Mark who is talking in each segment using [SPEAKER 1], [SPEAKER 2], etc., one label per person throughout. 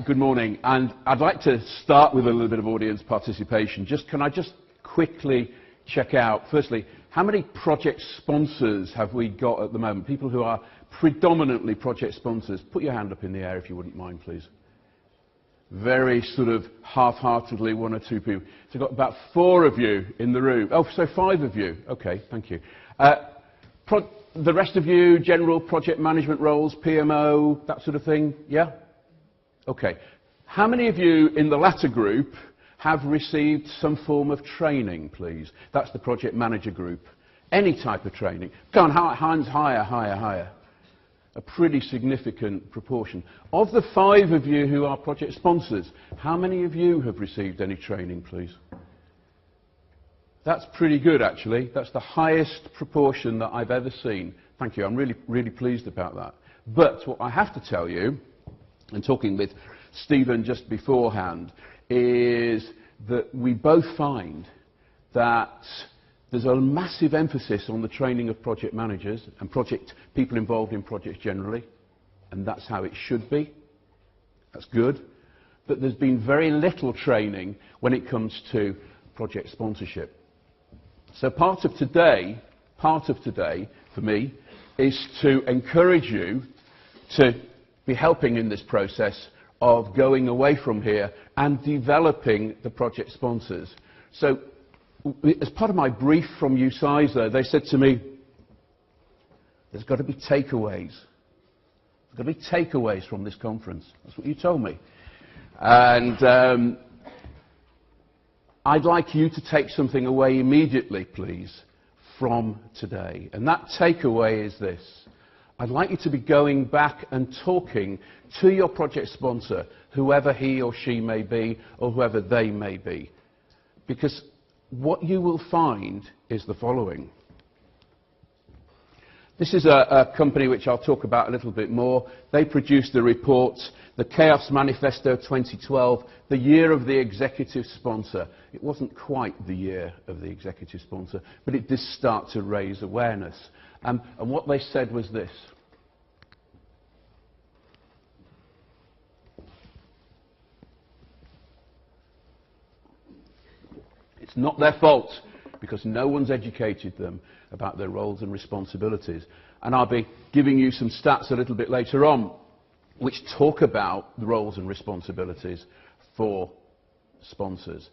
[SPEAKER 1] Good morning, and I'd like to start with a little bit of audience participation. Can I just quickly check out, firstly, how many project sponsors have we got at the moment? People who are predominantly project sponsors. Put your hand up in the air if you wouldn't mind, please. Very sort of half-heartedly, one or two people. So I've got about 4 of you in the room. Oh, so 5 of you. Okay, thank you. The rest of you, general project management roles, PMO, that sort of thing, yeah? Okay. How many of you in the latter group have received some form of training, please? That's the project manager group. Any type of training. Go on, hands higher, higher, higher. A pretty significant proportion. Of the 5 of you who are project sponsors, how many of you have received any training, please? That's pretty good, actually. That's the highest proportion that I've ever seen. Thank you. I'm really, really pleased about that. But what I have to tell you, and talking with Stephen just beforehand, is that we both find that there's a massive emphasis on the training of project managers and people involved in projects generally, and that's how it should be. That's good. But there's been very little training when it comes to project sponsorship. So part of today, for me, is to encourage you to be helping in this process of going away from here and developing the project sponsors. So, as part of my brief from UCISA, they said to me, there's got to be takeaways. There's got to be takeaways from this conference. That's what you told me. And I'd like you to take something away immediately, please, from today. And that takeaway is this. I'd like you to be going back and talking to your project sponsor, whoever he or she may be, or whoever they may be. Because what you will find is the following. This is a company which I'll talk about a little bit more. They produced the report, the Chaos Manifesto 2012, the year of the executive sponsor. It wasn't quite the year of the executive sponsor, but it did start to raise awareness. And what they said was this. It's not their fault, because no one's educated them about their roles and responsibilities. And I'll be giving you some stats a little bit later on, which talk about the roles and responsibilities for sponsors.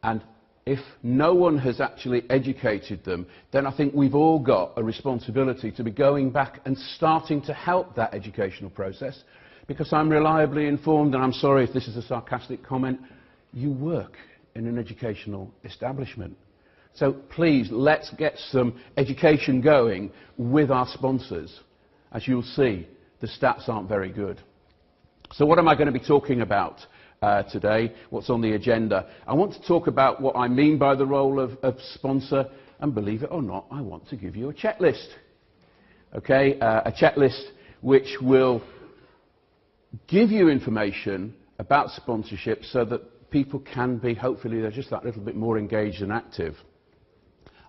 [SPEAKER 1] And if no one has actually educated them, then I think we've all got a responsibility to be going back and starting to help that educational process, because I'm reliably informed, and I'm sorry if this is a sarcastic comment, you work in an educational establishment. So please, let's get some education going with our sponsors. As you'll see, the stats aren't very good. So what am I going to be talking about today? What's on the agenda? I want to talk about what I mean by the role of sponsor, and believe it or not, I want to give you a checklist. Okay, a checklist which will give you information about sponsorship so that people can be, hopefully, they're just that little bit more engaged and active.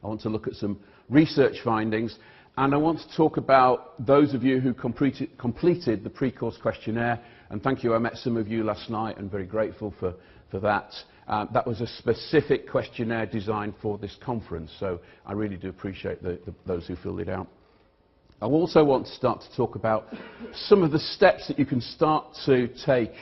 [SPEAKER 1] I want to look at some research findings, and I want to talk about those of you who completed the pre-course questionnaire. And thank you, I met some of you last night, and very grateful for that. That was a specific questionnaire designed for this conference, so I really do appreciate those who filled it out. I also want to start to talk about some of the steps that you can start to take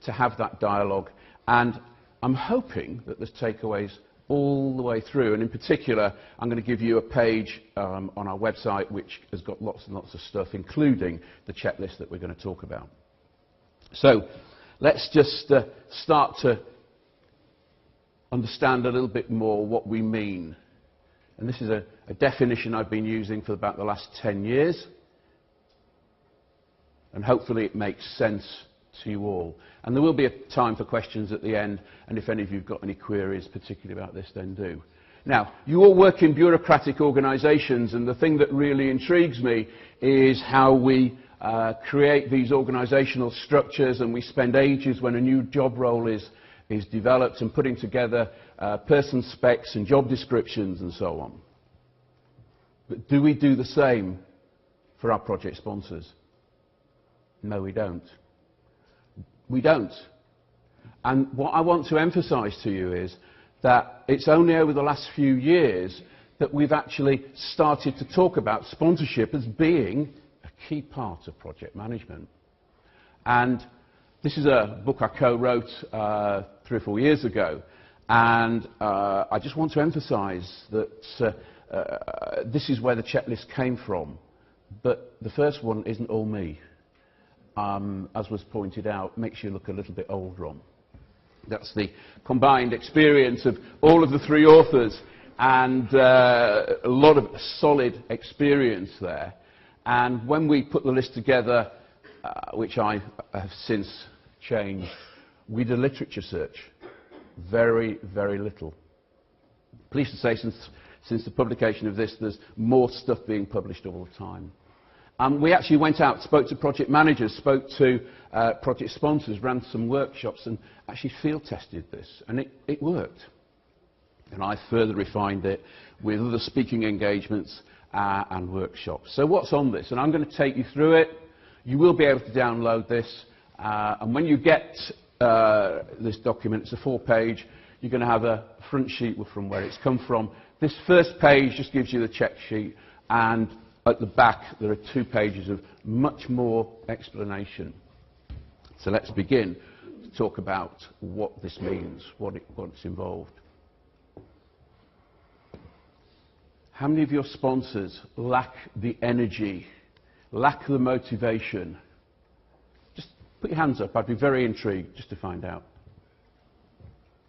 [SPEAKER 1] to have that dialogue, and I'm hoping that there's takeaways all the way through, and in particular I'm going to give you a page on our website which has got lots and lots of stuff, including the checklist that we're going to talk about. So let's just start to understand a little bit more what we mean. And this is a definition I've been using for about the last 10 years, and hopefully it makes sense to you all. And there will be a time for questions at the end, and if any of you have got any queries particularly about this, then do. Now, you all work in bureaucratic organisations, and the thing that really intrigues me is how we create these organisational structures, and we spend ages when a new job role is developed and putting together person specs and job descriptions and so on. But do we do the same for our project sponsors? No, we don't. We don't. And what I want to emphasise to you is that it's only over the last few years that we've actually started to talk about sponsorship as being a key part of project management. And this is a book I co-wrote 3 or 4 years ago, and I just want to emphasise that this is where the checklist came from. But the first one isn't all me. As was pointed out, makes you look a little bit older on. That's the combined experience of all of the 3 authors, and a lot of solid experience there. And when we put the list together, which I have since changed, we did a literature search. Very, very little. Pleased to say, since the publication of this, there's more stuff being published all the time. We actually went out, spoke to project managers, spoke to project sponsors, ran some workshops, and actually field tested this, and it worked. And I further refined it with other speaking engagements and workshops. So what's on this? And I'm going to take you through it. You will be able to download this, and when you get this document, it's a 4-page, you're going to have a front sheet from where it's come from. This first page just gives you the check sheet, and at the back there are 2 pages of much more explanation. So let's begin to talk about what this means, what's involved. How many of your sponsors lack the energy, lack the motivation? Just put your hands up. I'd be very intrigued just to find out.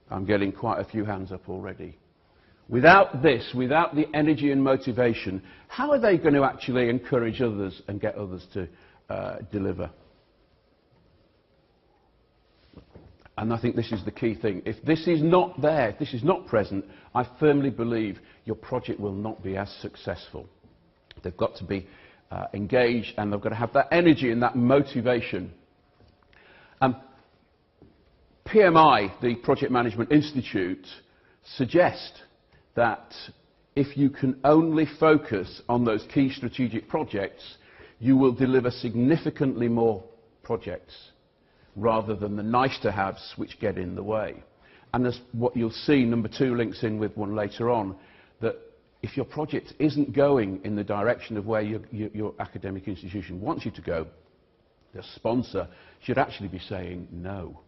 [SPEAKER 1] I'm getting quite a few hands up already. Without this, without the energy and motivation, how are they going to actually encourage others and get others to deliver? And I think this is the key thing. If this is not there, if this is not present, I firmly believe your project will not be as successful. They've got to be engaged, and they've got to have that energy and that motivation. PMI, the Project Management Institute, suggest that if you can only focus on those key strategic projects, you will deliver significantly more projects rather than the nice-to-haves which get in the way. And as what you'll see, number 2 links in with one later on, that if your project isn't going in the direction of where your academic institution wants you to go, the sponsor should actually be saying no.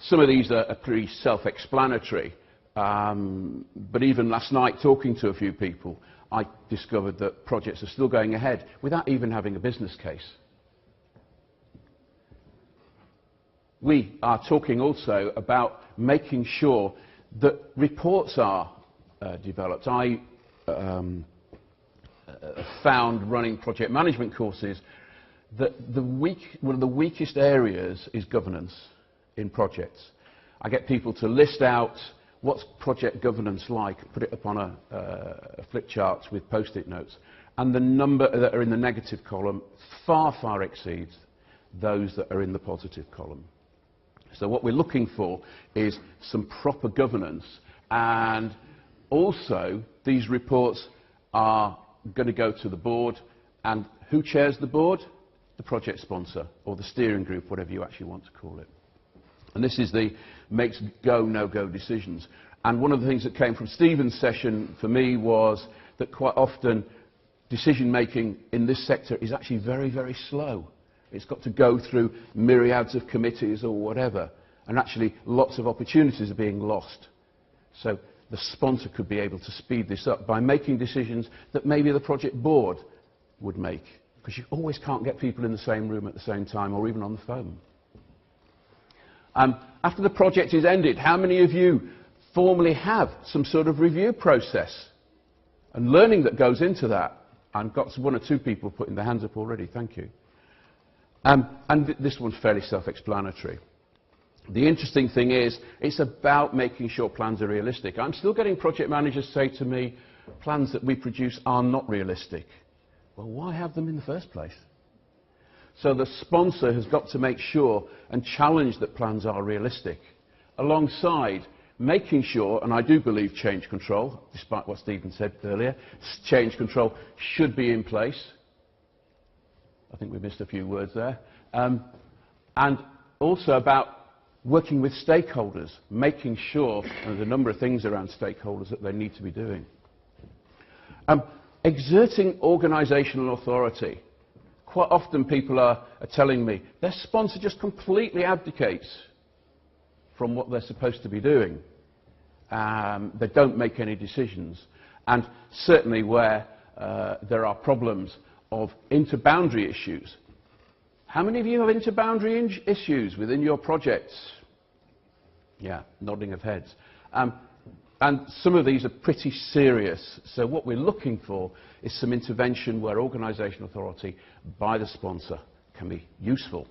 [SPEAKER 1] Some of these are pretty self-explanatory, but even last night, talking to a few people, I discovered that projects are still going ahead without even having a business case. We are talking also about making sure that reports are developed. I found running project management courses that one of the weakest areas is governance in projects. I get people to list out what's project governance like, put it up on a flip chart with post-it notes, and the number that are in the negative column far, far exceeds those that are in the positive column. So what we're looking for is some proper governance, and also these reports are going to go to the board, and who chairs the board? The project sponsor, or the steering group, whatever you actually want to call it. And this is the makes go, no-go decisions. And one of the things that came from Stephen's session for me was that quite often decision-making in this sector is actually very, very slow. It's got to go through myriads of committees or whatever, and actually lots of opportunities are being lost. So the sponsor could be able to speed this up by making decisions that maybe the project board would make, because you always can't get people in the same room at the same time or even on the phone. After the project is ended, how many of you formally have some sort of review process and learning that goes into that? I've got 1 or 2 people putting their hands up already, thank you. And this one's fairly self-explanatory. The interesting thing is, it's about making sure plans are realistic. I'm still getting project managers say to me, plans that we produce are not realistic. Well, why have them in the first place? So the sponsor has got to make sure and challenge that plans are realistic, alongside making sure, and I do believe change control, despite what Stephen said earlier, change control should be in place. I think we missed a few words there. And also about working with stakeholders, making sure there's a number of things around stakeholders that they need to be doing. Exerting organisational authority. Quite often people are telling me their sponsor just completely abdicates from what they're supposed to be doing. They don't make any decisions. And certainly where there are problems of inter-boundary issues. How many of you have inter-boundary issues within your projects? Yeah, nodding of heads. And some of these are pretty serious. So what we're looking for is some intervention where organisational authority by the sponsor can be useful.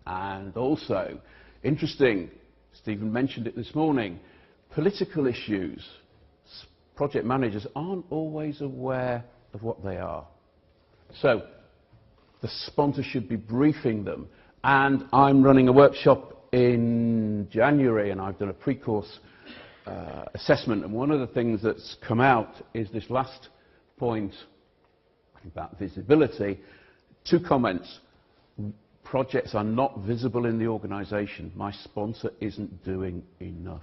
[SPEAKER 1] And also, interesting, Stephen mentioned it this morning, political issues. Project managers aren't always aware of what they are. So the sponsor should be briefing them. And I'm running a workshop in January, and I've done a pre-course assessment, and one of the things that's come out is this last point about visibility. 2 comments. Projects are not visible in the organisation. My sponsor isn't doing enough.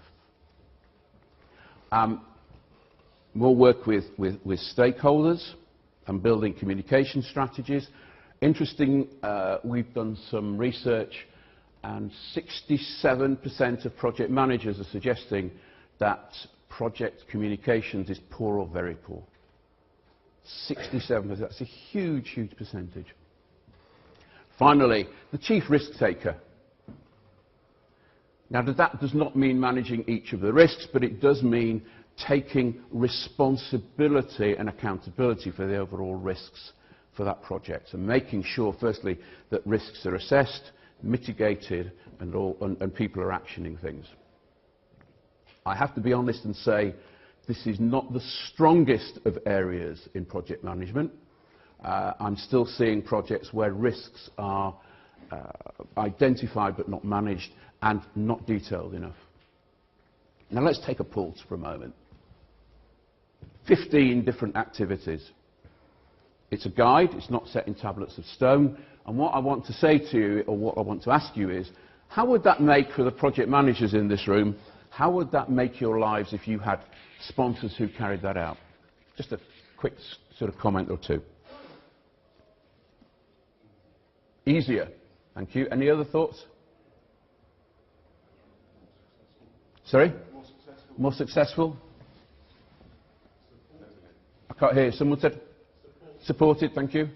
[SPEAKER 1] More work with stakeholders and building communication strategies. Interesting, we've done some research, and 67% of project managers are suggesting that project communications is poor or very poor. 67%, that's a huge, huge percentage. Finally, the chief risk taker. Now, that does not mean managing each of the risks, but it does mean taking responsibility and accountability for the overall risks for that project, and making sure, firstly, that risks are assessed, mitigated, and people are actioning things. I have to be honest and say this is not the strongest of areas in project management. I'm still seeing projects where risks are identified but not managed and not detailed enough. Now let's take a pulse for a moment. 15 different activities. It's a guide, it's not set in tablets of stone, and what I want to say to you, or what I want to ask you is, how would that make, for the project managers in this room, how would that make your lives if you had sponsors who carried that out? Just a quick sort of comment or two. Easier. Thank you. Any other thoughts? Sorry?
[SPEAKER 2] More successful.
[SPEAKER 1] More successful? I can't hear. Someone said? Supported, thank you.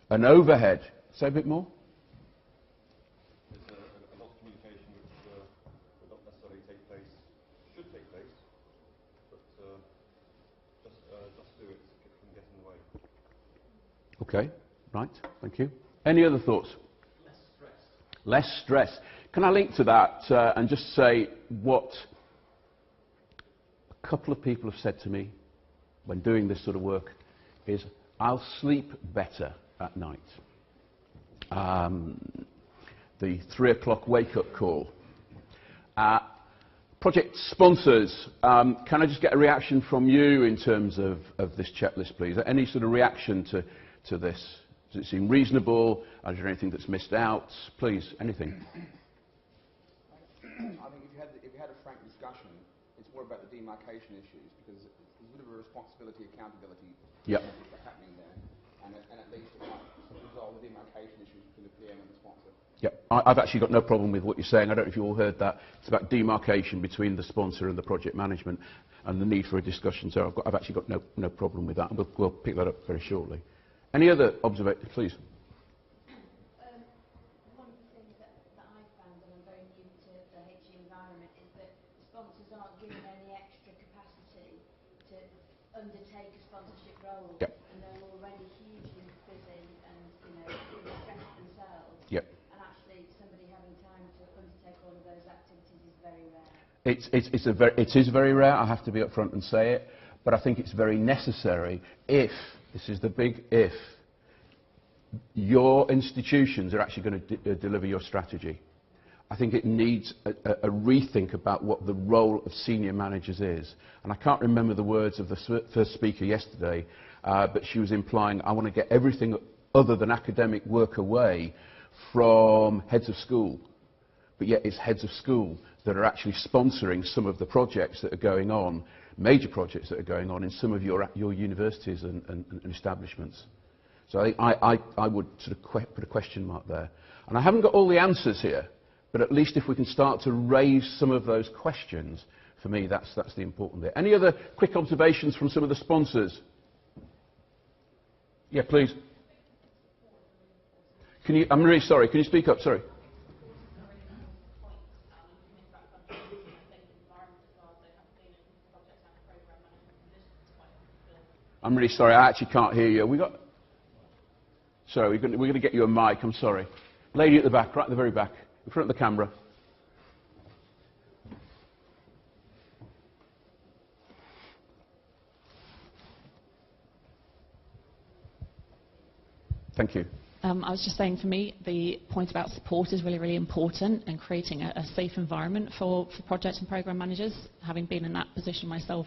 [SPEAKER 1] An overhead. Say a bit more.
[SPEAKER 2] There's a lot of communication which will not necessarily take place, should take place, but just do it, it can get in the way.
[SPEAKER 1] Okay, right, thank you. Any other thoughts?
[SPEAKER 2] Less stress.
[SPEAKER 1] Less stress. Can I link to that and just say what a couple of people have said to me when doing this sort of work is, I'll sleep better at night. The 3 o'clock wake-up call. Project sponsors, can I just get a reaction from you in terms of this checklist, please? Any sort of reaction to this? Does it seem reasonable? Is there anything that's missed out? Please, anything.
[SPEAKER 3] I think if you had a frank discussion, it's more about the demarcation issues, because there's a bit of a responsibility, accountability happening there, and at least it might resolve the demarcation issues between the PM and the sponsor.
[SPEAKER 1] Yeah, I've actually got no problem with what you're saying. I don't know if you all heard that. It's about demarcation between the sponsor and the project management and the need for a discussion. So I've actually got no problem with that, and we'll pick that up very shortly. Any other observations, please?
[SPEAKER 4] One of the things that I found, and I'm very new to the HE environment, is that sponsors aren't given any extra capacity to undertake a sponsorship role.
[SPEAKER 1] Yep.
[SPEAKER 4] And they're already hugely busy and, stressed themselves.
[SPEAKER 1] Yep.
[SPEAKER 4] And actually, somebody having time to undertake all of those activities is very rare.
[SPEAKER 1] It is very rare, I have to be upfront and say it, but I think it's very necessary if, this is the big if, your institutions are actually going to deliver your strategy. I think it needs a rethink about what the role of senior managers is. And I can't remember the words of the first speaker yesterday, but she was implying, I want to get everything other than academic work away. from heads of school, but yet it's heads of school that are actually sponsoring some of the projects that are going on, major projects that are going on in some of your universities and establishments. So I would sort of put a question mark there. And I haven't got all the answers here, but at least if we can start to raise some of those questions, for me, that's the important bit. Any other quick observations from some of the sponsors? Yeah, please. I'm really sorry, can you speak up? Sorry. I'm really sorry, I actually can't hear you. Sorry, we're going to get you a mic, I'm sorry. Lady at the back, right at the very back, in front of the camera. Thank you.
[SPEAKER 5] I was just saying, for me, the point about support is really, really important, and creating a safe environment for project and programme managers. Having been in that position myself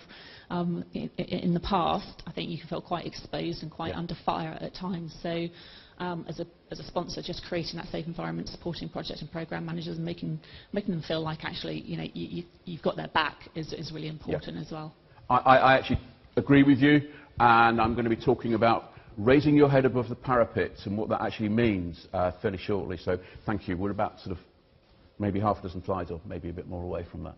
[SPEAKER 5] in the past, I think you can feel quite exposed and quite under fire at times. So as a sponsor, just creating that safe environment, supporting project and programme managers, and making them feel like actually you've got their back is really important as well.
[SPEAKER 1] I actually agree with you, and I'm going to be talking about raising your head above the parapet and what that actually means fairly shortly. So thank you. We're about sort of maybe half a dozen slides or maybe a bit more away from that.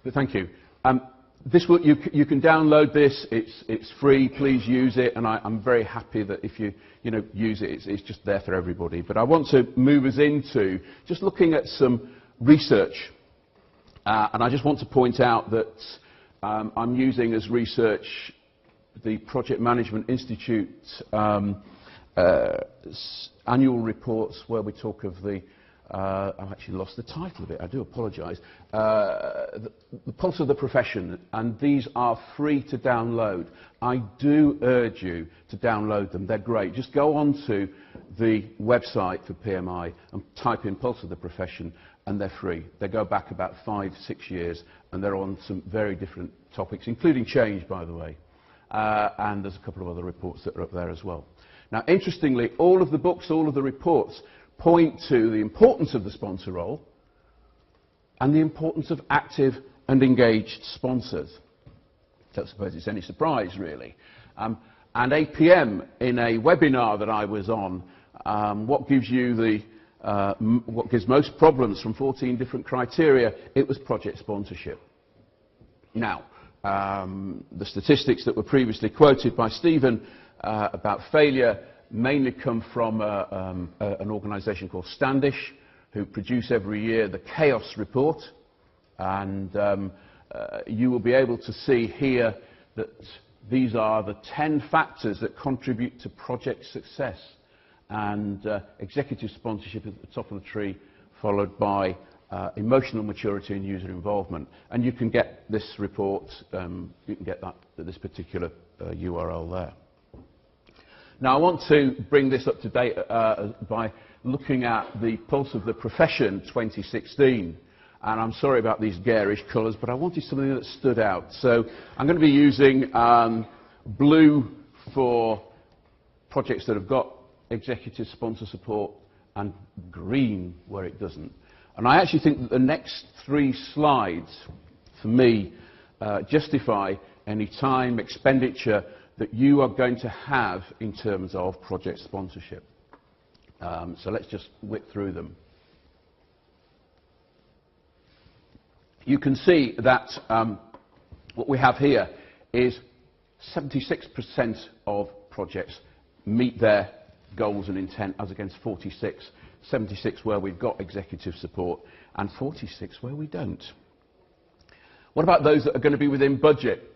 [SPEAKER 1] But thank you. You can download this. It's free. Please use it. And I'm very happy that if you use it, it's just there for everybody. But I want to move us into just looking at some research. And I just want to point out that I'm using as research the Project Management Institute annual reports, where we talk of the, I've actually lost the title of it, I do apologise, the Pulse of the Profession, and these are free to download. I do urge you to download them, they're great. Just go onto the website for PMI and type in Pulse of the Profession, and they're free. They go back about 5-6 years, and they're on some very different topics, including change, by the way. And there's a couple of other reports that are up there as well. Now, interestingly, all of the books, all of the reports point to the importance of the sponsor role and the importance of active and engaged sponsors. Don't suppose it's any surprise, really. And APM, in a webinar that I was on, what gives most problems from 14 different criteria, it was project sponsorship. Now, the statistics that were previously quoted by Stephen about failure mainly come from an organisation called Standish, who produce every year the Chaos Report. And you will be able to see here that these are the 10 factors that contribute to project success. And executive sponsorship at the top of the tree, followed by emotional maturity and user involvement. And you can get this report, you can get that at this particular URL there. Now, I want to bring this up to date by looking at the Pulse of the Profession 2016. And I'm sorry about these garish colours, but I wanted something that stood out. So I'm going to be using blue for projects that have got executive sponsor support and green where it doesn't. And I actually think that the next 3 slides, for me, justify any time, expenditure that you are going to have in terms of project sponsorship. So let's just whip through them. You can see that what we have here is 76% of projects meet their goals and intent, as against 46. 76 where we've got executive support, and 46 where we don't. What about those that are going to be within budget?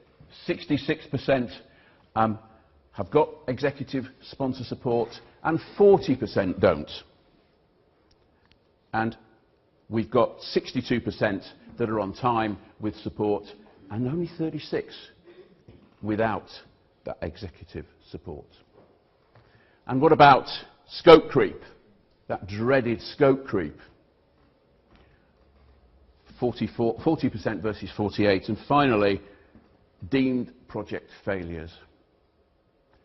[SPEAKER 1] 66% have got executive sponsor support, and 40% don't. And we've got 62% that are on time with support, and only 36 without that executive support. And what about scope creep? That dreaded scope creep. 40% versus 48. And finally, deemed project failures.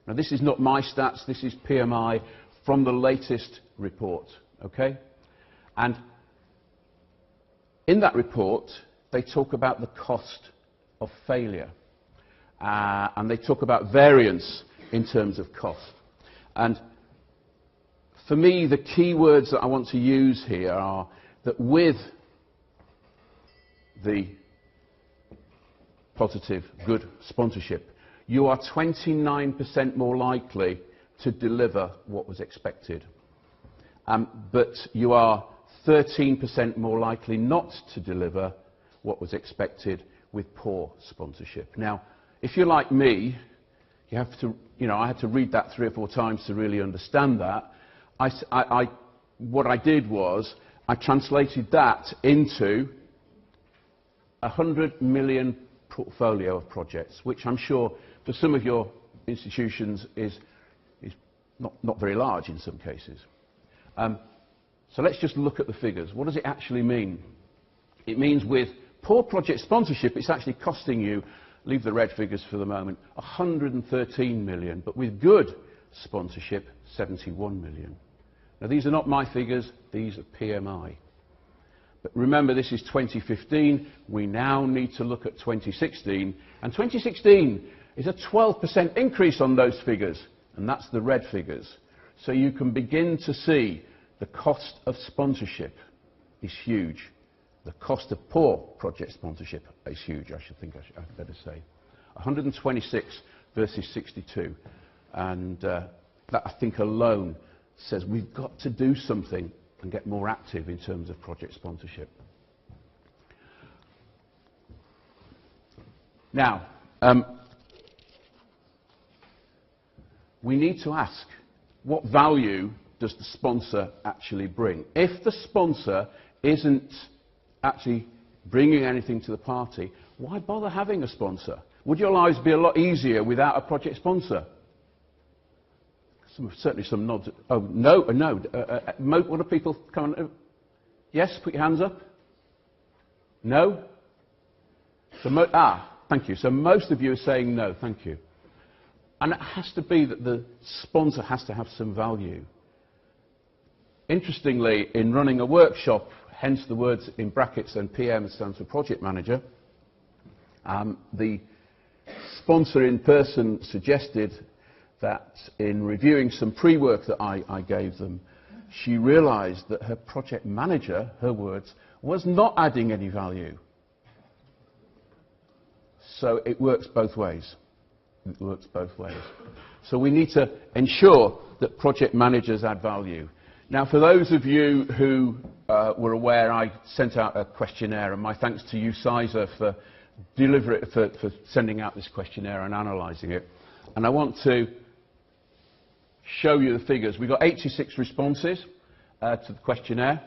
[SPEAKER 1] Now, this is not my stats, this is PMI from the latest report. Okay? And in that report, they talk about the cost of failure. And they talk about variance in terms of cost. And for me, the key words that I want to use here are that with the positive, good sponsorship, you are 29% more likely to deliver what was expected. But you are 13% more likely not to deliver what was expected with poor sponsorship. Now, if you're like me, you have to, I had to read that 3 or 4 times to really understand that. What I did was I translated that into a 100 million portfolio of projects, which I'm sure for some of your institutions is not very large in some cases. So let's just look at the figures. What does it actually mean? It means with poor project sponsorship, it's actually costing you, leave the red figures for the moment, 113 million, but with good sponsorship, 71 million. Now, these are not my figures, these are PMI. But remember, this is 2015. We now need to look at 2016. And 2016 is a 12% increase on those figures, and that's the red figures. So you can begin to see the cost of sponsorship is huge. The cost of poor project sponsorship is huge, I'd better say. 126 versus 62. And that, I think, alone says we've got to do something and get more active in terms of project sponsorship. Now, we need to ask, what value does the sponsor actually bring? If the sponsor isn't actually bringing anything to the party, why bother having a sponsor? Would your lives be a lot easier without a project sponsor? Certainly some nods. Oh, no, no. What do people come on? Yes, put your hands up. No? So thank you. So most of you are saying no, thank you. And it has to be that the sponsor has to have some value. Interestingly, in running a workshop, hence the words in brackets and PM stands for project manager, the sponsor in person suggested that in reviewing some pre-work that I gave them, she realised that her project manager, her words, was not adding any value. So it works both ways. It works both ways. So we need to ensure that project managers add value. Now, for those of you who were aware, I sent out a questionnaire, and my thanks to UCISA for sending out this questionnaire and analysing it. And I want to show you the figures. We got 86 responses to the questionnaire,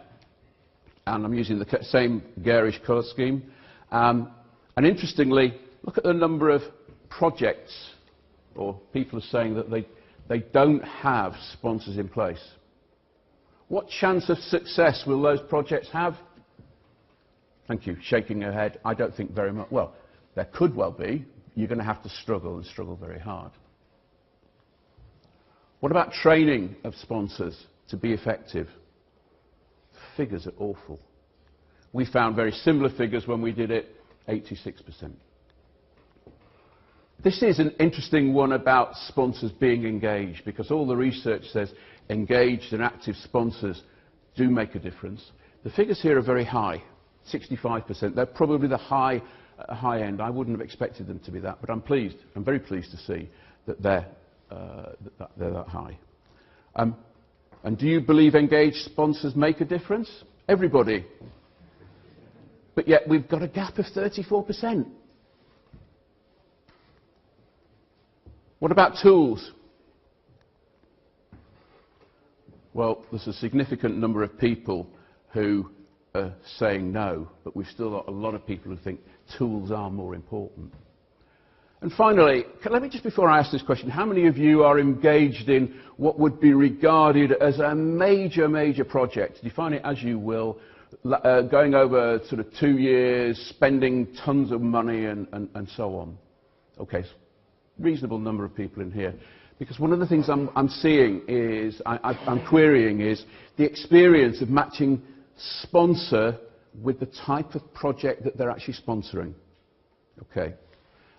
[SPEAKER 1] and I'm using the same garish colour scheme. And interestingly, look at the number of projects, or people are saying that they don't have sponsors in place. What chance of success will those projects have? Thank you, shaking your head. I don't think very much. Well, there could well be. You're going to have to struggle, and struggle very hard. What about training of sponsors to be effective? The figures are awful. We found very similar figures when we did it, 86%. This is an interesting one about sponsors being engaged, because all the research says engaged and active sponsors do make a difference. The figures here are very high, 65%. They're probably the high end. I wouldn't have expected them to be that, but I'm pleased. I'm very pleased to see that they're that high. And do you believe engaged sponsors make a difference? Everybody. But yet we've got a gap of 34%. What about tools? Well, there's a significant number of people who are saying no, but we've still got a lot of people who think tools are more important. And finally, let me just, before I ask this question, how many of you are engaged in what would be regarded as a major, major project? Define it as you will, going over sort of 2 years, spending tons of money and so on. Okay, reasonable number of people in here. Because one of the things I'm seeing is, I'm querying is the experience of matching sponsor with the type of project that they're actually sponsoring. Okay.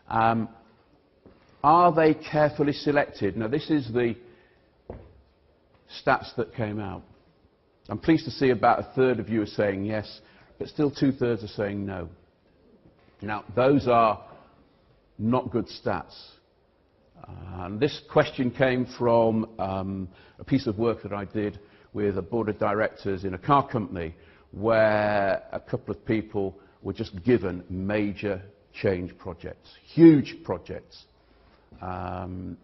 [SPEAKER 1] Are they carefully selected? Now, this is the stats that came out. I'm pleased to see about a third of you are saying yes, but still 2/3 are saying no. Now, those are not good stats. This question came from a piece of work that I did with a board of directors in a car company where a couple of people were just given major change projects, huge projects. And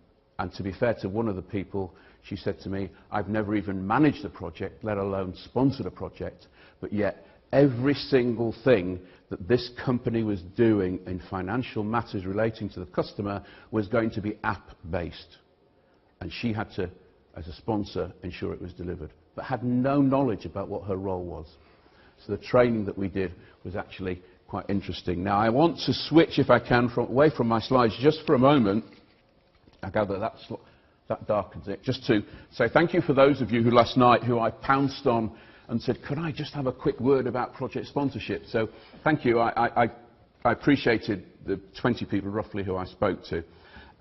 [SPEAKER 1] to be fair to one of the people, she said to me, I've never even managed a project, let alone sponsored a project, but yet every single thing that this company was doing in financial matters relating to the customer was going to be app-based. And she had to, as a sponsor, ensure it was delivered, but had no knowledge about what her role was. So the training that we did was actually quite interesting. Now, I want to switch, if I can, away from my slides just for a moment. I gather that darkens it. Just to say thank you for those of you who last night, who I pounced on and said, could I just have a quick word about project sponsorship? So thank you. I appreciated the 20 people roughly who I spoke to.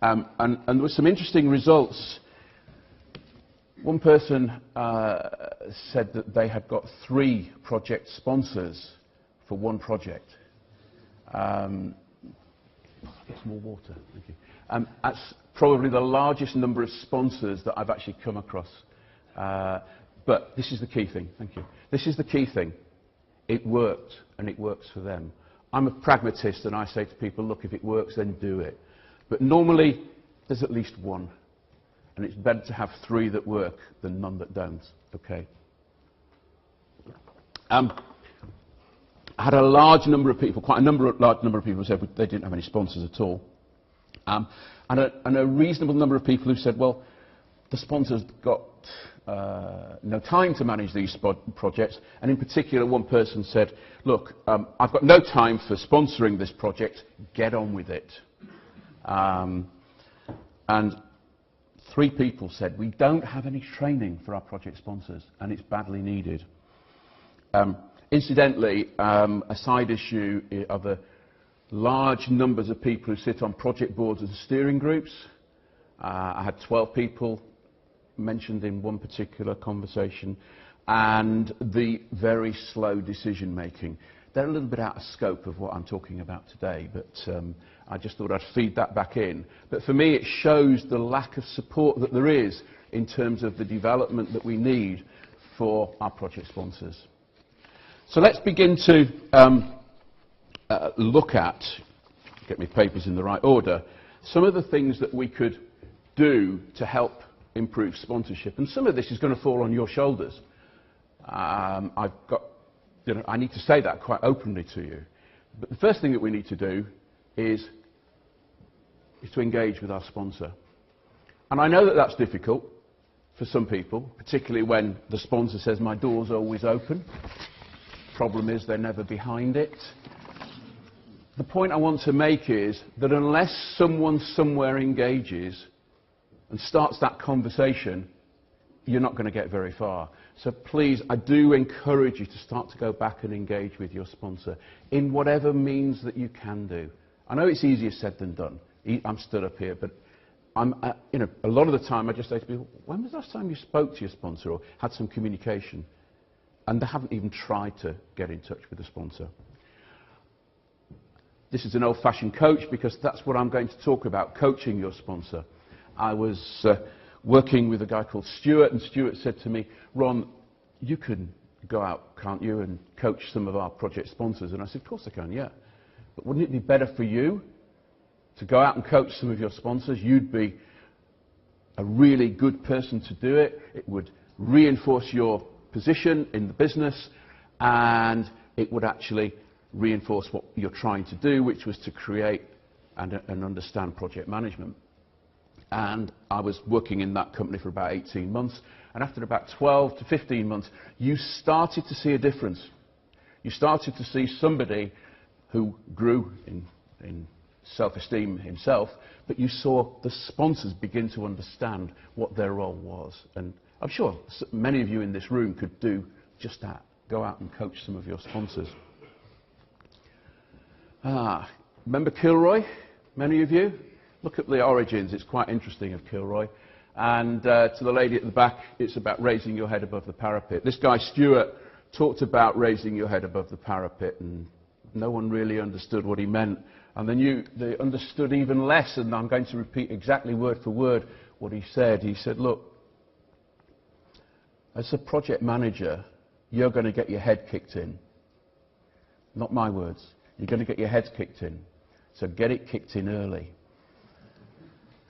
[SPEAKER 1] And there were some interesting results. One person said that they had got 3 project sponsors for one project. Get some more water, thank you. That's probably the largest number of sponsors that I've actually come across. But this is the key thing, thank you. This is the key thing. It worked, and it works for them. I'm a pragmatist, and I say to people, look, if it works, then do it. But normally, there's at least one. And it's better to have 3 that work than none that don't, okay? I had a large number of people, quite a large number of people who said they didn't have any sponsors at all. And a reasonable number of people who said, well, the sponsors got no time to manage these projects. And in particular, one person said, look, I've got no time for sponsoring this project, get on with it. And 3 people said, we don't have any training for our project sponsors, and it's badly needed. Incidentally, a side issue are the large numbers of people who sit on project boards and steering groups. I had 12 people mentioned in one particular conversation, and the very slow decision making. They're a little bit out of scope of what I'm talking about today, but I just thought I'd feed that back in. But for me, it shows the lack of support that there is in terms of the development that we need for our project sponsors. So let's begin to look at, get my papers in the right order, some of the things that we could do to help improve sponsorship. And some of this is going to fall on your shoulders. I need to say that quite openly to you. But the first thing that we need to do is to engage with our sponsor. And I know that that's difficult for some people, particularly when the sponsor says, my door's always open. Problem is, they're never behind it. The point I want to make is that unless someone somewhere engages and starts that conversation, you're not going to get very far. So please, I do encourage you to start to go back and engage with your sponsor in whatever means that you can do. I know it's easier said than done. I'm stood up here, but a lot of the time I just say to people, when was the last time you spoke to your sponsor or had some communication? And they haven't even tried to get in touch with the sponsor. This is an old-fashioned coach because that's what I'm going to talk about, coaching your sponsor. I was working with a guy called Stuart, and Stuart said to me, Ron, you can go out, can't you, and coach some of our project sponsors? And I said, of course I can, yeah. But wouldn't it be better for you to go out and coach some of your sponsors? You'd be a really good person to do it. It would reinforce your position in the business, and it would actually reinforce what you're trying to do, which was to create and understand project management. And I was working in that company for about 18 months, and after about 12 to 15 months, you started to see a difference. You started to see somebody who grew in self-esteem himself, but you saw the sponsors begin to understand what their role was. And I'm sure many of you in this room could do just that. Go out and coach some of your sponsors. Remember Kilroy? Many of you? Look at the origins. It's quite interesting of Kilroy. And to the lady at the back, it's about raising your head above the parapet. This guy, Stuart, talked about raising your head above the parapet, and no one really understood what he meant. And they understood even less, and I'm going to repeat exactly word for word what he said. He said, look, as a project manager, you're going to get your head kicked in. Not my words. You're going to get your head kicked in. So get it kicked in early.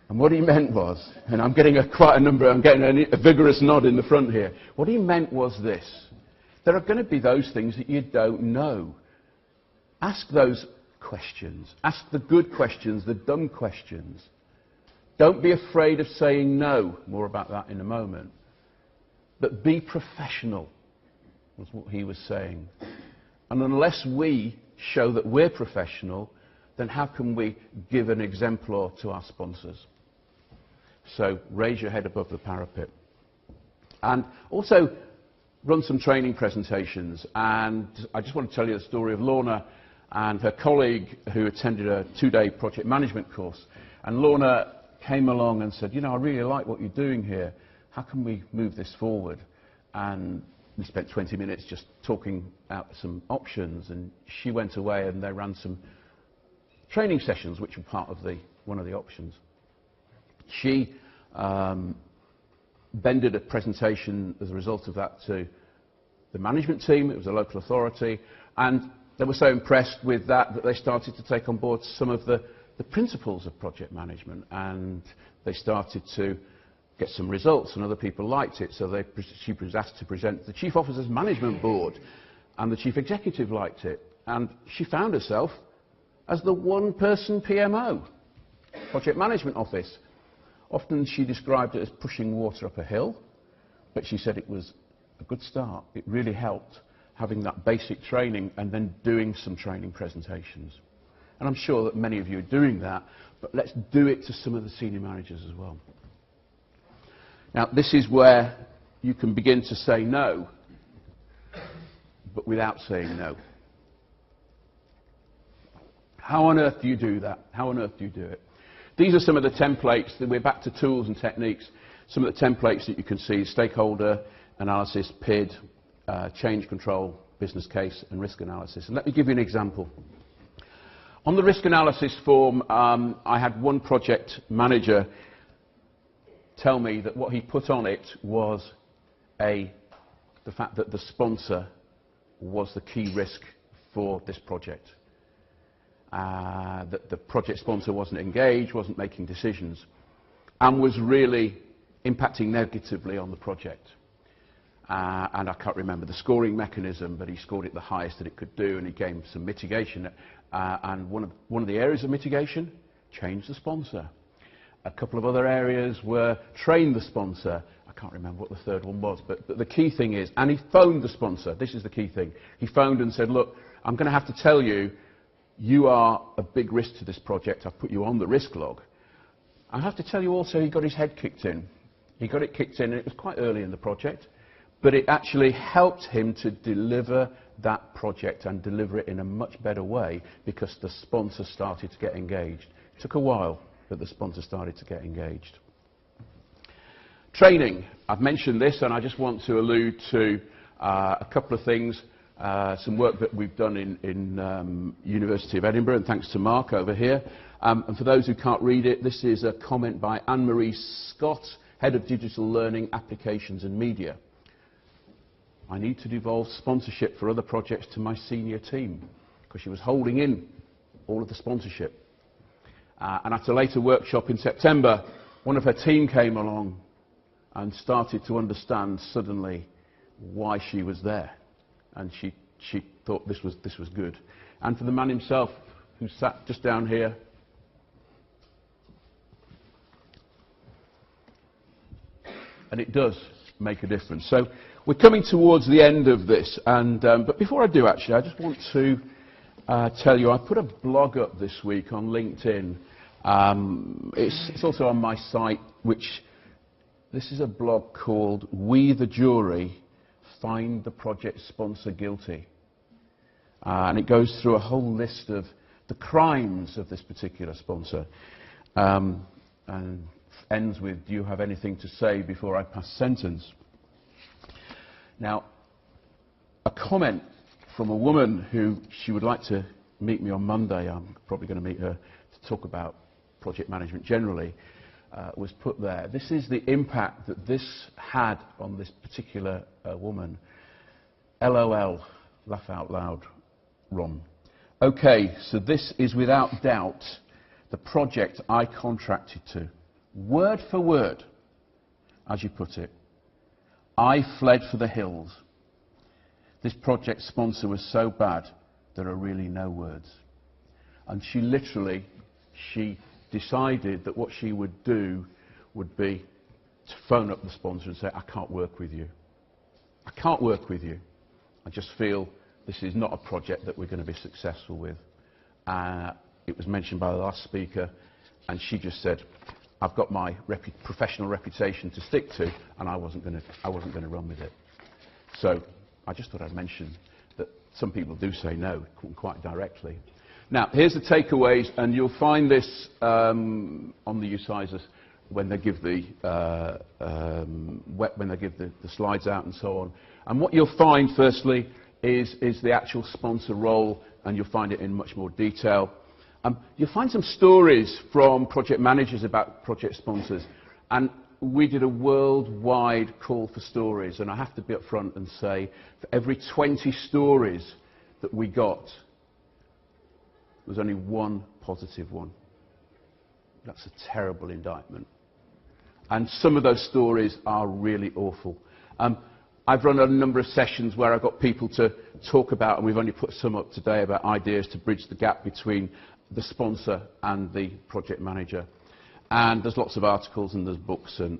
[SPEAKER 1] And what he meant was, and I'm getting I'm getting a vigorous nod in the front here. What he meant was this. There are going to be those things that you don't know. Ask those questions. Ask the good questions, the dumb questions. Don't be afraid of saying no. More about that in a moment. But be professional, was what he was saying. And unless we show that we're professional, then how can we give an exemplar to our sponsors? So raise your head above the parapet. And also run some training presentations. And I just want to tell you the story of Lorna and her colleague who attended a 2-day project management course. And Lorna came along and said, you know, I really like what you're doing here. How can we move this forward? And we spent 20 minutes just talking out some options, and she went away and they ran some training sessions which were part of one of the options. She then did a presentation as a result of that to the management team. It was a local authority, and they were so impressed with that that they started to take on board some of the principles of project management, and they started to get some results, and other people liked it. So she was asked to present the Chief Officers Management Board, and the Chief Executive liked it. And she found herself as the one-person PMO, Project Management Office. Often she described it as pushing water up a hill, but she said it was a good start. It really helped having that basic training and then doing some training presentations. And I'm sure that many of you are doing that, but let's do it to some of the senior managers as well. Now, this is where you can begin to say no, but without saying no. How on earth do you do that? How on earth do you do it? These are some of the templates. We're back to tools and techniques. Some of the templates that you can see: stakeholder analysis, PID, change control, business case, and risk analysis. And let me give you an example. On the risk analysis form, I had one project manager tell me that what he put on it was the fact that the sponsor was the key risk for this project. That the project sponsor wasn't engaged, wasn't making decisions, and was really impacting negatively on the project. And I can't remember the scoring mechanism, but he scored it the highest that it could do, and he gave some mitigation. And one of the areas of mitigation, change the sponsor. A couple of other areas were train the sponsor. I can't remember what the third one was, but the key thing is, and he phoned the sponsor. This is the key thing. He phoned and said, look, I'm going to have to tell you, you are a big risk to this project. I've put you on the risk log. I have to tell you also, he got his head kicked in. He got it kicked in, and it was quite early in the project, but it actually helped him to deliver that project and deliver it in a much better way because the sponsor started to get engaged. It took a while, but the sponsor started to get engaged. Training. I've mentioned this, and I just want to allude to a couple of things. Some work that we've done in University of Edinburgh, and thanks to Mark over here. And for those who can't read it, this is a comment by Anne-Marie Scott, Head of Digital Learning, Applications and Media. I need to devolve sponsorship for other projects to my senior team, because she was holding in all of the sponsorship. And at a later workshop in September, one of her team came along and started to understand suddenly why she was there. And she thought this was good. And for the man himself, who sat just down here, and it does make a difference. So we're coming towards the end of this, and but before I do, actually, I just want to tell you, I put a blog up this week on LinkedIn. It's also on my site, this is a blog called We the Jury Find the Project Sponsor Guilty. And it goes through a whole list of the crimes of this particular sponsor. And ends with, do you have anything to say before I pass sentence? Now, a comment from a woman who she would like to meet me on Monday, I'm probably going to meet her to talk about project management generally, was put there. This is the impact that this had on this particular woman. LOL, laugh out loud, Ron. Okay, so this is without doubt the project I contracted to. Word for word, as you put it. I fled for the hills. This project sponsor was so bad, there are really no words. And she literally, she decided that what she would do would be to phone up the sponsor and say, I can't work with you. I can't work with you. I just feel this is not a project that we're going to be successful with. It was mentioned by the last speaker, and she just said, I've got my professional reputation to stick to, and I wasn't going to run with it. So I just thought I'd mention that some people do say no, quite directly. Now, here's the takeaways, and you'll find this on the UCISA when they give the slides out and so on. And what you'll find, firstly, is the actual sponsor role, and you'll find it in much more detail. You'll find some stories from project managers about project sponsors, and we did a worldwide call for stories, and I have to be up front and say, for every 20 stories that we got, there was only one positive one. That's a terrible indictment. And some of those stories are really awful. I've run a number of sessions where I've got people to talk about, and we've only put some up today, about ideas to bridge the gap between the sponsor and the project manager. And there's lots of articles, and there's books and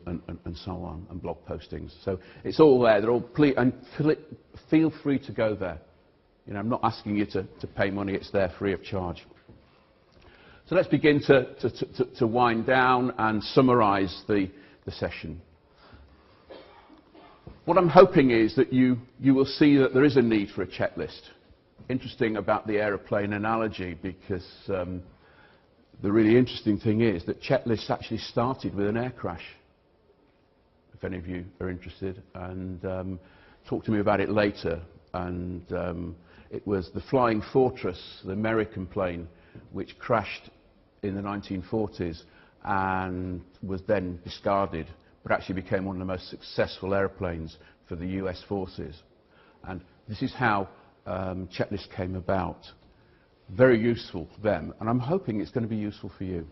[SPEAKER 1] so on, and blog postings. So it's all there. They're all and feel free to go there. You know, I'm not asking you to pay money. It's there free of charge. So let's begin to wind down and summarise the session. What I'm hoping is that you will see that there is a need for a checklist. Interesting about the aeroplane analogy, because the really interesting thing is that checklists actually started with an air crash, if any of you are interested, and talk to me about it later. And it was the Flying Fortress, the American plane, which crashed in the 1940s and was then discarded, but actually became one of the most successful airplanes for the US forces. And this is how checklists came about. Very useful for them, and I'm hoping it's going to be useful for you.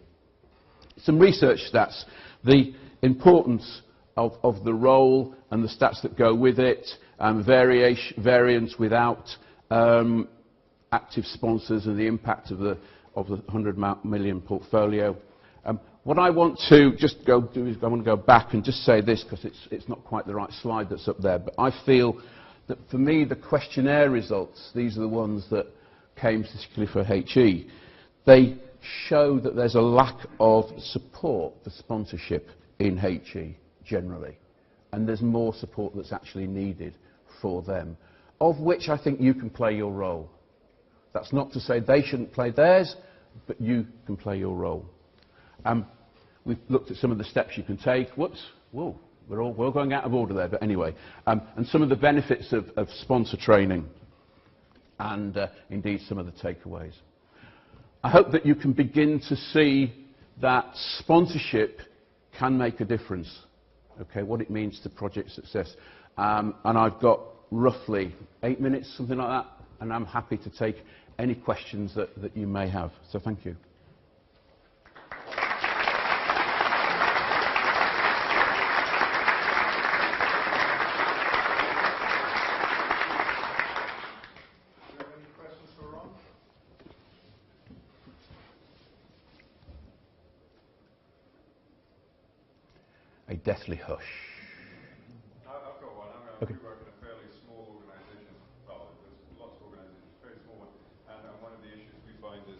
[SPEAKER 1] Some research stats, the importance of the role and the stats that go with it, variance without active sponsors, and the impact of the 100 million portfolio. What I want to just do is I want to go back and just say this, because it's not quite the right slide that's up there, but I feel that for me the questionnaire results, these are the ones that came particularly for HE, they show that there's a lack of support for sponsorship in HE generally, and there's more support that's actually needed for them, of which I think you can play your role. That's not to say they shouldn't play theirs, but you can play your role. We've looked at some of the steps you can take. Whoops, whoa, we're all going out of order there, but anyway. And some of the benefits of sponsor training, and indeed some of the takeaways. I hope that you can begin to see that sponsorship can make a difference, okay, what it means to project success. And I've got roughly 8 minutes, something like that, and I'm happy to take any questions that you may have. So thank you. A deathly hush.
[SPEAKER 2] I've got one. We work in a fairly small organisation. Well, there's lots of organisations, very small one. And one of the find is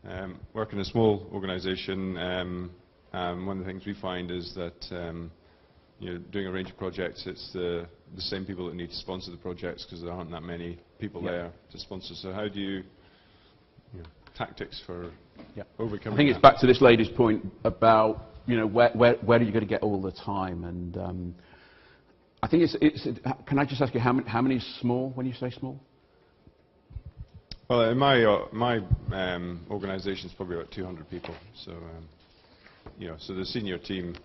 [SPEAKER 2] that, work in a small organisation, one of the things we find is that doing a range of projects, it's the same people that need to sponsor the projects because there aren't that many people there to sponsor. So how do you, tactics for overcoming
[SPEAKER 1] I think
[SPEAKER 2] that?
[SPEAKER 1] it's back to this lady's point about where are you going to get all the time, and I think it's. Can I just ask you how many is small when you say small?
[SPEAKER 2] Well, in my organisation is probably about 200 people. So so the senior team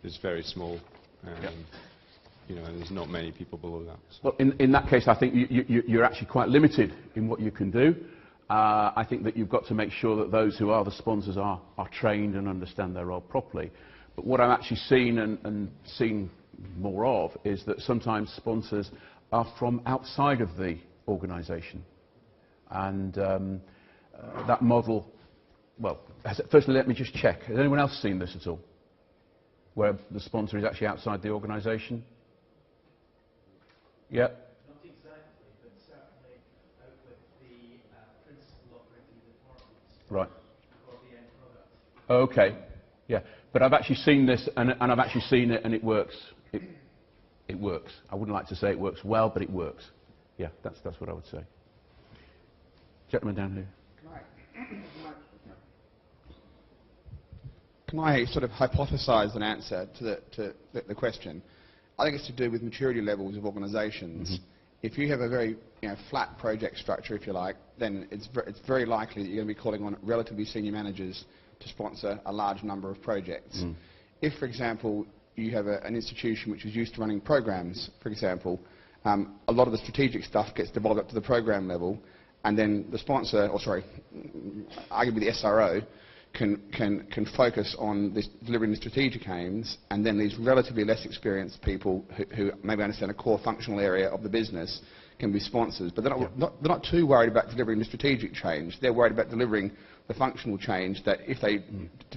[SPEAKER 2] is very small. There's not many people below that. So.
[SPEAKER 1] Well, in that case, I think you're actually quite limited in what you can do. I think that you've got to make sure that those who are the sponsors are trained and understand their role properly. But what I've actually seen and seen more of is that sometimes sponsors are from outside of the organisation. And that model, well, firstly let me just check. Has anyone else seen this at all? Where the sponsor is actually outside the organisation? Yeah?
[SPEAKER 6] Not exactly, but certainly out with the principal operating departments.
[SPEAKER 1] Right.
[SPEAKER 6] Or the end product.
[SPEAKER 1] Okay. Yeah. But I've actually seen this, and I've actually seen it, and it works. It works. I wouldn't like to say it works well, but it works. Yeah, that's what I would say. Gentleman down here.
[SPEAKER 3] Can I sort of hypothesise an answer to the question? I think it's to do with maturity levels of organisations. Mm-hmm. If you have a very flat project structure, if you like, then it's very likely that you're going to be calling on relatively senior managers to sponsor a large number of projects. Mm. If, for example, you have an institution which is used to running programs, for example, a lot of the strategic stuff gets devolved up to the program level, and then the sponsor, or sorry, arguably the SRO, can focus on delivering the strategic aims, and then these relatively less experienced people who maybe understand a core functional area of the business can be sponsors. But they're not too worried about delivering the strategic change. They're worried about delivering the functional change that, if they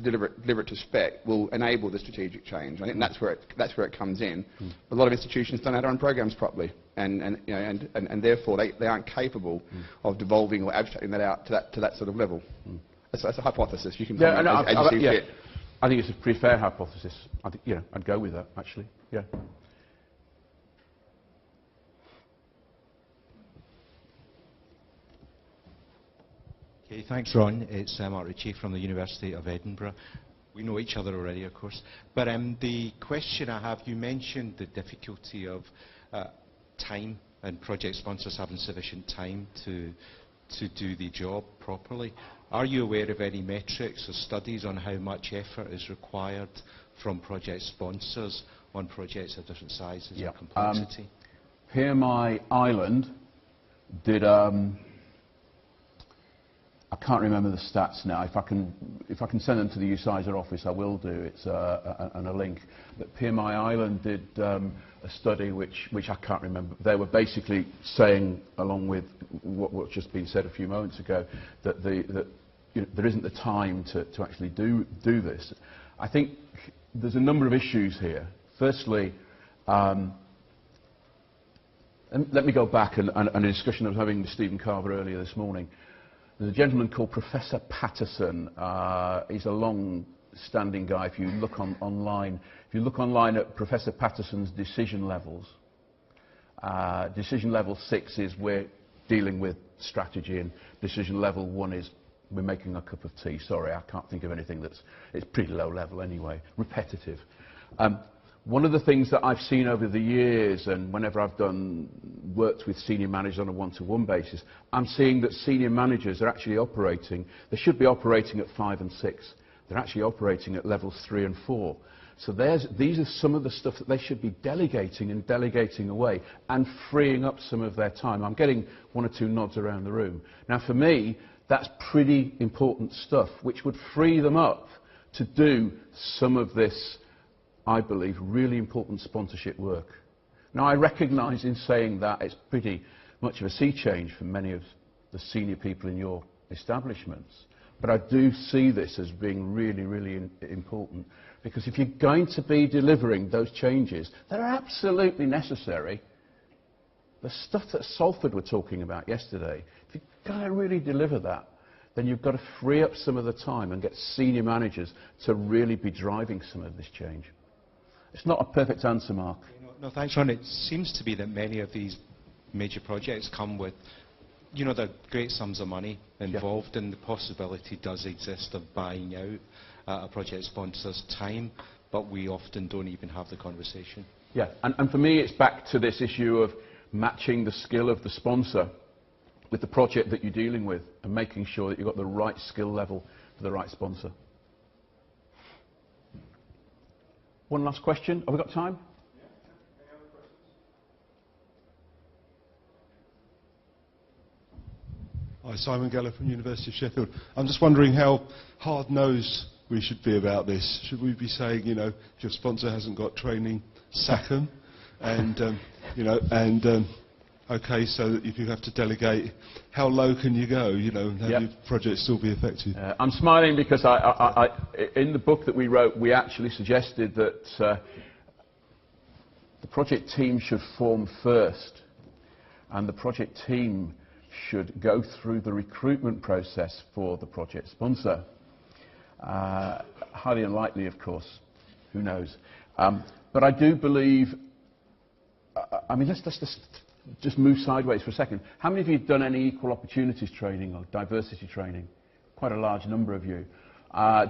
[SPEAKER 3] deliver it to spec, will enable the strategic change. I think that's where it comes in. A lot of institutions don't know how to run programs properly, and therefore they aren't capable of devolving or abstracting that out to that sort of level. That's a hypothesis. You can comment as you see fit.
[SPEAKER 1] I think it's a pretty fair hypothesis. I think, I'd go with that, actually. Yeah.
[SPEAKER 7] Okay, thanks, Ron. It's Mark Ritchie from the University of Edinburgh. We know each other already, of course. But the question I have, you mentioned the difficulty of time and project sponsors having sufficient time to do the job properly. Are you aware of any metrics or studies on how much effort is required from project sponsors on projects of different sizes and complexity?
[SPEAKER 1] PMI Ireland did, I can't remember the stats now. If I can send them to the UCISA office, I will do. It's a link. But PMI Ireland did a study which I can't remember. They were basically saying, along with what's just been said a few moments ago, that there isn't the time to actually do this. I think there's a number of issues here. Firstly, let me go back and a discussion I was having with Stephen Carver earlier this morning. There's a gentleman called Professor Patterson. He's a long-standing guy. If you look online at Professor Patterson's decision levels, decision level 6 is we're dealing with strategy, and decision level 1 is we're making a cup of tea. Sorry, I can't think of anything it's pretty low level anyway, repetitive. One of the things that I've seen over the years, and whenever I've worked with senior managers on a one-to-one basis, I'm seeing that senior managers are actually operating, they should be operating at 5 and 6. They're actually operating at levels 3 and 4. So these are some of the stuff that they should be delegating and delegating away and freeing up some of their time. I'm getting one or two nods around the room. Now, for me, that's pretty important stuff, which would free them up to do some of this, I believe, really important sponsorship work. Now, I recognise in saying that it's pretty much of a sea change for many of the senior people in your establishments, but I do see this as being really, really important, because if you're going to be delivering those changes that are absolutely necessary, The stuff that Salford were talking about yesterday, if you're going to really deliver that, then you've got to free up some of the time and get senior managers to really be driving some of this change. It's not a perfect answer, Mark.
[SPEAKER 7] No, thanks, Ron. It seems to be that many of these major projects come with, you know, there are great sums of money involved, and the possibility does exist of buying out a project sponsor's time, but we often don't even have the conversation.
[SPEAKER 1] Yeah, and for me it's back to this issue of matching the skill of the sponsor with the project that you're dealing with and making sure that you've got the right skill level for the right sponsor. One last question. Have we got time?
[SPEAKER 8] Hi, Simon Geller from University of Sheffield. I'm just wondering how hard-nosed we should be about this. Should we be saying, you know, if your sponsor hasn't got training, sack them? And, you know, and, okay, so that if you have to delegate, how low can you go, you know, and have your project still be effective?
[SPEAKER 1] I'm smiling because in the book that we wrote, we actually suggested that the project team should form first, and the project team should go through the recruitment process for the project sponsor. Highly unlikely, of course. Who knows? But I do believe, I mean, let's just move sideways for a second. How many of you have done any equal opportunities training or diversity training? Quite a large number of you.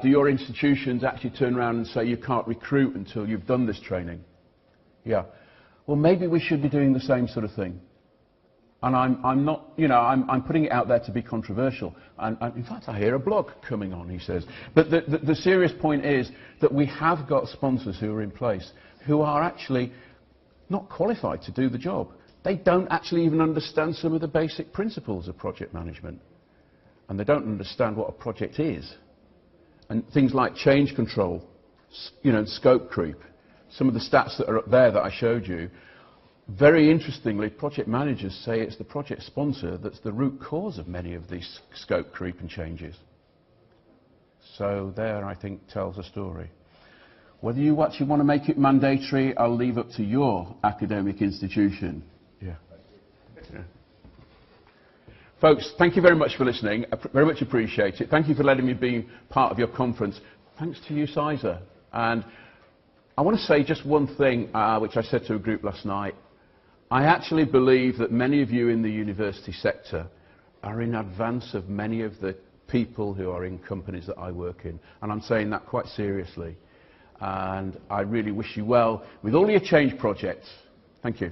[SPEAKER 1] Do your institutions actually turn around and say you can't recruit until you've done this training? Yeah. Well, maybe we should be doing the same sort of thing. And I'm not, you know, I'm putting it out there to be controversial. And in fact, I hear a blog coming on, he says. But the serious point is that we have got sponsors who are in place who are actually not qualified to do the job. They don't actually even understand some of the basic principles of project management. And they don't understand what a project is. And things like change control, you know, scope creep. Some of the stats that are up there that I showed you. Very interestingly, project managers say it's the project sponsor that's the root cause of many of these scope creep and changes. So there, I think, tells a story. Whether you actually want to make it mandatory, I'll leave up to your academic institution. Yeah. Folks, thank you very much for listening. I very much appreciate it. Thank you for letting me be part of your conference. Thanks to UCISA. And I want to say just one thing, which I said to a group last night. I actually believe that many of you in the university sector are in advance of many of the people who are in companies that I work in. And I'm saying that quite seriously. And I really wish you well with all your change projects. Thank you.